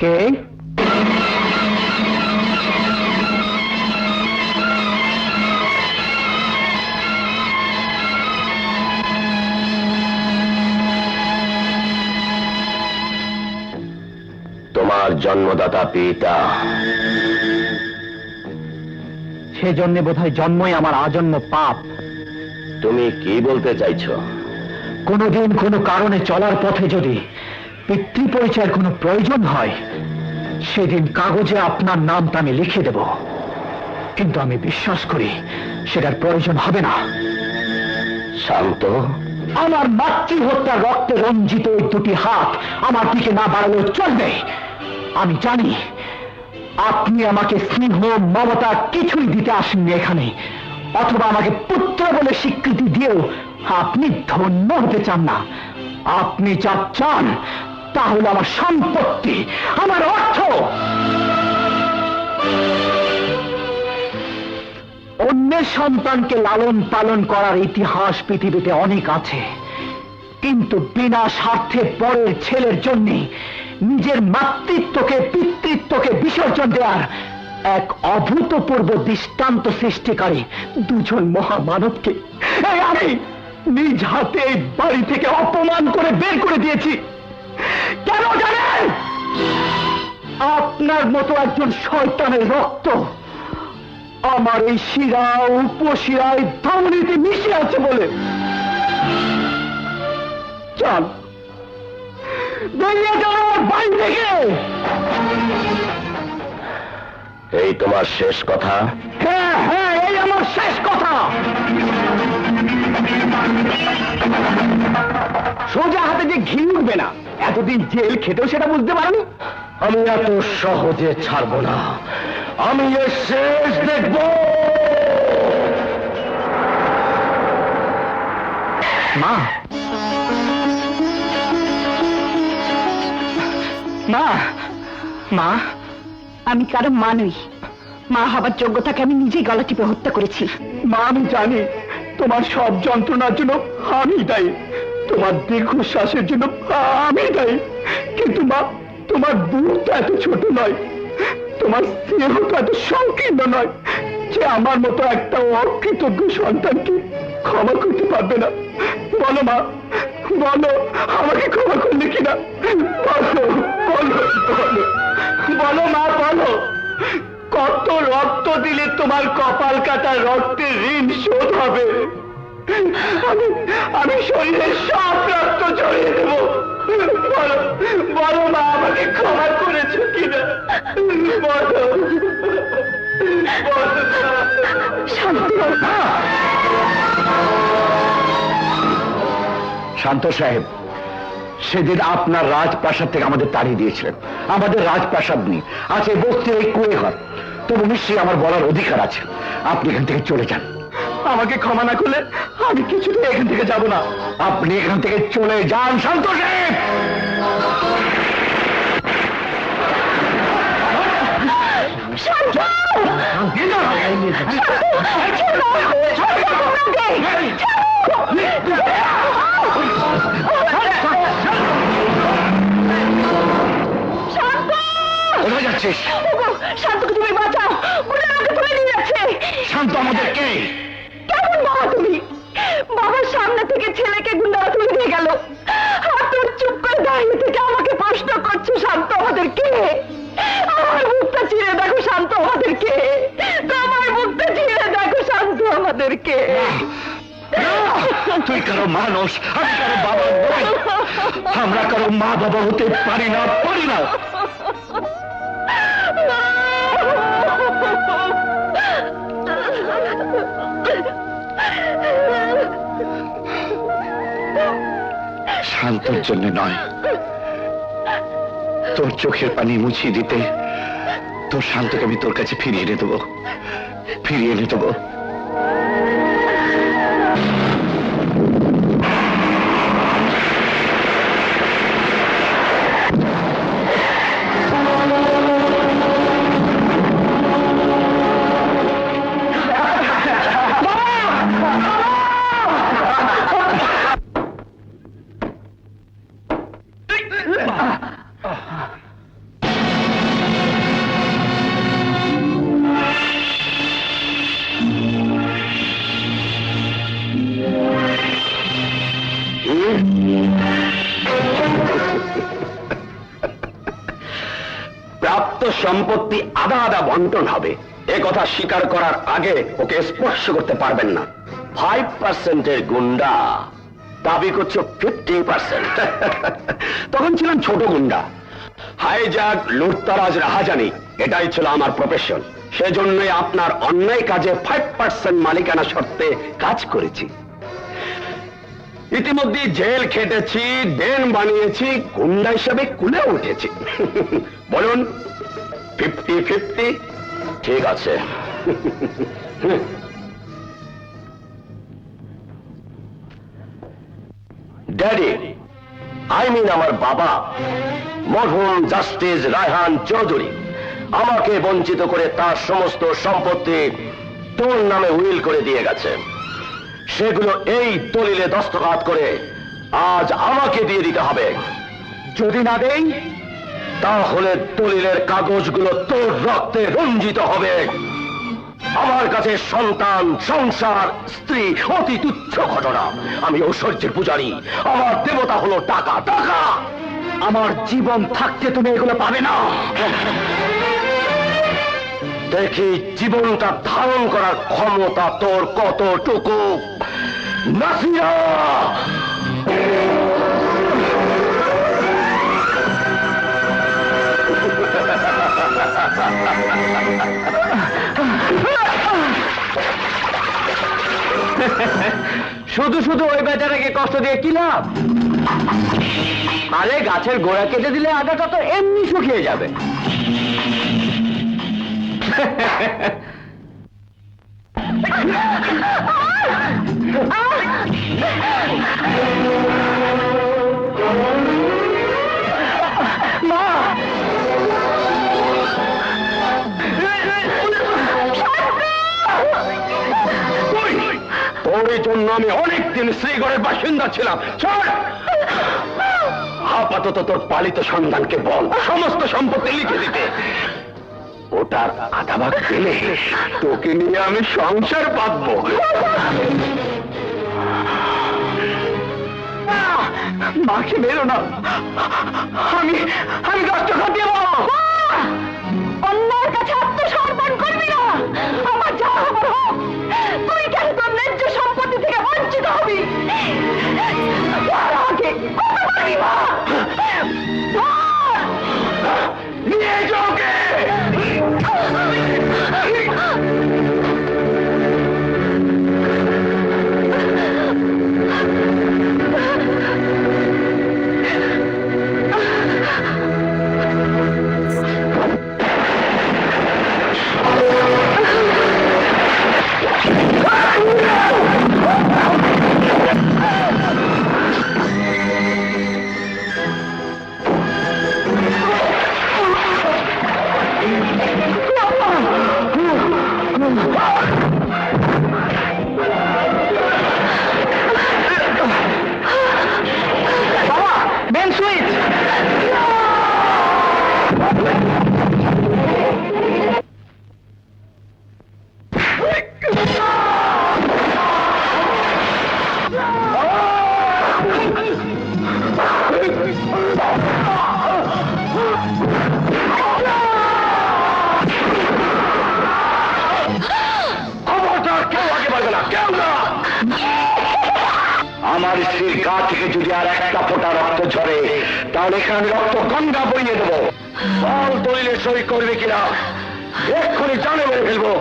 কে? তোমার জন্মদাতা পিতা। সেজন্য বোধহয় জন্মই আমার আজন্ম পাপ। তুমি কি বলতে চাইছো? কোনোদিন কোনো কারণে চলার পথে যদি পিতৃ পরিচয়ের কোনো প্রয়োজন হয়, সেদিন কাগজে আপনার নামটা আমি লিখে দেব। কিন্তু আমি বিশ্বাস করি সেটার প্রয়োজন হবে না। শান্ত, আমার মাতৃহত্যার রক্তে রঞ্জিত ওই দুটি হাত আমার দিকে না বাড়ালেও চলবে। আমি জানি আপনি আমাকে স্নেহ মমতা কিছুই দিতে আসেননি এখানে, অথবা আমাকে পুত্র বলে স্বীকৃতি দিয়েও আপনি ধন্য হতে চান না। আপনি যা চান তা হলো আমার সম্পত্তি, আমার অর্থ। অন্যের সন্তানকে লালন পালন করার ইতিহাস পৃথিবীতে অনেক আছে, কিন্তু বিনা স্বার্থে পরের ছেলের জন্য নিজের মাতৃত্বকে পিতৃত্বকে বিসর্জন দেওয়ার এক অভূতপূর্ব দৃষ্টান্ত সৃষ্টিকারী দুজন মহামানবকে আমি নিজ হাতে এই বাড়ি থেকে অপমান করে বের করে দিয়েছি। কেন জানেন? আপনার মতো একজন শয়তানের রক্ত আমার এই শিরা উপশিরায় ধমনীতে মিশে আছে বলে। চল, বেরিয়ে যাও আমার বাড়ি থেকে। এই তোমার শেষ কথা? হ্যাঁ হ্যাঁ, এই আমার শেষ কথা। সোজা হাতে যে ঘি উঠবে না, এতদিন জেল খেতেও সেটা বুঝতে পারোনি। আমি এত সহজে ছাড়ব না। আমি এর শেষ দেখব। মা, মা, মা, আমি কারো মা নই। মা হবার যোগ্যতাকে আমি নিজেই গলা টিপে হত্যা করেছি। মা, আমি জানি তোমার সব যন্ত্রণার জন্য আমি দায়ী, তোমার দীর্ঘশ্বাসের জন্য আমি দায়ী। কিন্তু মা, তোমার বুকটা এত ছোট নয়, তোমার স্নেহটা এত সংকীর্ণ নয় যে আমার মতো একটা অকৃতজ্ঞ সন্তানকে ক্ষমা করতে পারবে না। বলো মা, বলো আমাকে ক্ষমা করলে কিনা। বলো বলো বলো বলো মা, বলো কত রক্ত দিলে তোমার কপাল কাটা রক্তের ঋণ শোধ হবে। আমি শরীরের সব রক্ত ঝরিয়ে দেব। বলো বলো মা, আমাকে ক্ষমা করেছো কিনা। বলো শান্ত সাহেব, সেদিন আপনার রাজপ্রাসাদ থেকে আমাদের তাড়িয়ে দিয়েছিলেন। আমাদের রাজপ্রাসাদ নেই, আছে বস্তির এই কুয়ে ঘর। তবু নিশ্চয়ই আমার বলার অধিকার আছে। আপনি এখান থেকে চলে যান। আমাকে ক্ষমা না করলে আমি কিছুতেই এখান থেকে যাব না। আপনি এখান থেকে চলে যান শান্ত সাহেব। কোথায় যাচ্ছিস? শান্তকে তুমি বাঁচাও, ওরা আমাকে তুলে নিয়ে যাচ্ছে। শান্ত আমাদের কে? কেমন বাবা তুমি? বাবার সামনে থেকে ছেলেকে গুন্ডারা তুলে নিয়ে গেল, আর তুমি চুপ করে দাঁড়িয়ে থেকে আমাকে প্রশ্ন করছো শান্ত আমাদের কে? আমার মুখটা চিরে দেখো শান্ত আমাদের কে। তোমার মুখটা চিরে দেখো শান্ত আমাদের কে। তুই কারো মানুষ, আমি কারো বাবা নই। আমরা কারো মা বাবা হতে পারি না, পারি না। শান্তর জন্য নয়, তোর চোখের পানি মুছিয়ে দিতে তোর শান্তকে আমি তোর কাছে ফিরিয়ে এনে দেবো, ফিরিয়ে এনে দেবো। সম্পত্তি আধা আধা বন্টন হবে, এ কথা স্বীকার করার আগে ওকে স্পর্শ করতে পারবেন না। 5%-এর গুন্ডা দাবি করছো 50%। তখন ছিলাম ছোট গুন্ডা, হাইজ্যাক, লুটতারাজ, রাহাজানি, এটাই ছিল আমার প্রফেশন। সেজন্যই আপনার অন্যায় কাজে 5% মালিকানা শর্তে কাজ করেছি। ইতিমধ্যে জেল খেটেছি, দেন বানিয়েছি, গুন্ডা হিসাবে কুলে উঠেছি। বলুন 50-50? ঠিক আছে। ড্যাডি, আমার বাবা মরহুম জাস্টিস রায়হান চৌধুরী আমাকে বঞ্চিত করে তার সমস্ত সম্পত্তি তোর নামে উইল করে দিয়ে গেছে। সেগুলো এই দলিলে দস্তখত করে আজ আমাকে দিয়ে দিতে হবে। যদি না দেই তাহলে দলিলের কাগজগুলো তোর রক্তে রঞ্জিত হবে। আমার কাছে সন্তান, সংসার, স্ত্রী অতি তুচ্ছ ঘটনা। আমি ঐশ্বর্যের পূজারী, আমার দেবতা হলো টাকা। টাকা আমার জীবন থাকতে তুমি এগুলো পাবে না। দেখি জীবনটা ধারণ করার ক্ষমতা তোর কতটুকু। নাসিয়া, শুধু শুধু ওই বেচারাকে কষ্ট দিয়ে কি লাভ? আরে গাছের গোড়া কেটে দিলে আগাটা তো এমনি শুকিয়ে যাবে। তোর জন্য আমি অনেকদিন শ্রীগড়ের বাসিন্দা ছিলাম। চল, আপাতত তোর পালিত সন্তানকে বল সমস্ত সম্পত্তি লিখে দিতে। ওটার আধা ভাগ পেলে তোকে নিয়ে আমি সংসার পাতবো। মাকে মেরো না, আমি কষ্ট খাটিয়ে অন্যের কাছে আত্মসমর্পণ করবি না। আমার যা হবার হোক, তুই কেন তোর ন্যায্য সম্পত্তি থেকে বঞ্চিত হবি? আমাকে কথা বলবি না। নিয়ে যাওকে। আমার স্ত্রীর গা থেকে যদি আর একটা ফোঁটা রক্ত ঝরে তাহলে এখানে রক্ত গঙ্গা বইয়ে দেবো। বল দলিলে সই করবে কিনা, এক্ষুনি জানে মেরে ফেলবো।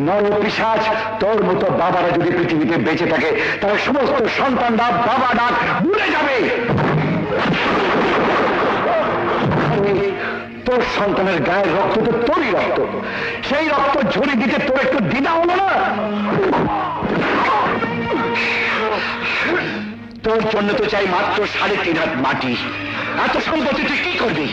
নরপিশাচ, তোর মতো বাবারা যদি পৃথিবীতে বেঁচে থাকে তাহলে সমস্ত সন্তানরা বাবা ডাক ভুলে যাবে। তোর সন্তানের গায়ের রক্ত তো তোরই রক্ত, সেই রক্ত ঝরে দিতে তোর একটু দ্বিধা হলো না? তোর জন্য তো চাই মাত্র 3.5 হাত মাটি। এত সম্পত্তি তুই কি করবি?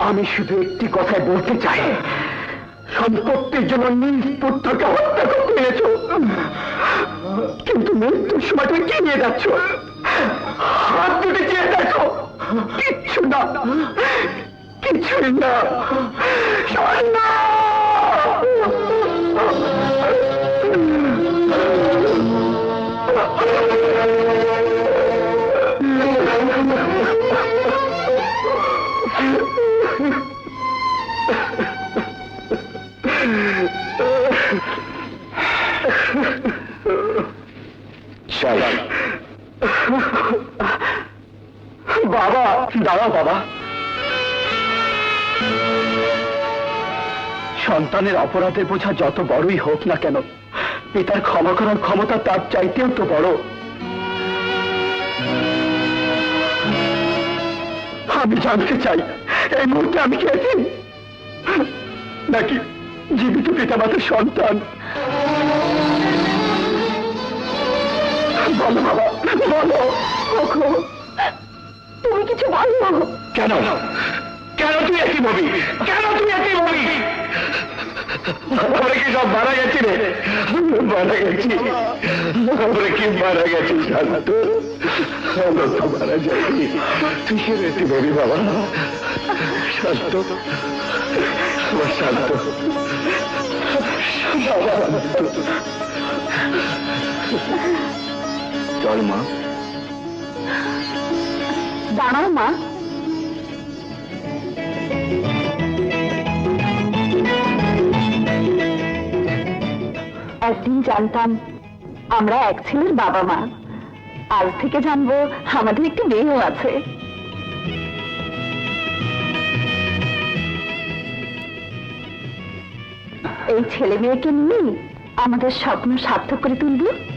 আমি শুধু একটি কথাই বলতে চাই, সম্পত্তির জন্য নিজ পুত্রকে হত্যা করতে এনেছো, কিন্তু মৃত্যুর সময় তুমি কি নিয়ে যাচ্ছ? হাত দুটি চেয়ে দেখো, কিচ্ছু না, কিছুই না, না। বাবা, দাঁড়াও বাবা। সন্তানের অপরাধের বোঝা যত বড়ই হোক না কেন, পিতার ক্ষমা করার ক্ষমতা তার চাইতেও তো বড়। আমি জানতে চাই, এই মুহূর্তে আমি কি আছি নাকি জীবিত পিতামাতার সন্তান? বলো বাবা, বলো। তুমি কিছু বলো। কেন কেন তুই একই ভাবি? কেন তুই একই ভাবি? আমরা কি সব মারা গেছি রে? মারা গেছি, আমরা কি মারা গেছি? শান্ত, আমরা তো মারা যাইনি। তুই কি রেতে ভাবি বাবা? শান্ত, আমার শান্ত বাবা। চল মা। দাঁড়াও মা। একদিন জানতাম আমরা এক ছেলের বাবা মা, আজ থেকে জানবো আমাদের একটি মেয়েও আছে। এই ছেলে মেয়েকে নিয়ে আমাদের স্বপ্ন সার্থক করে তুলবো।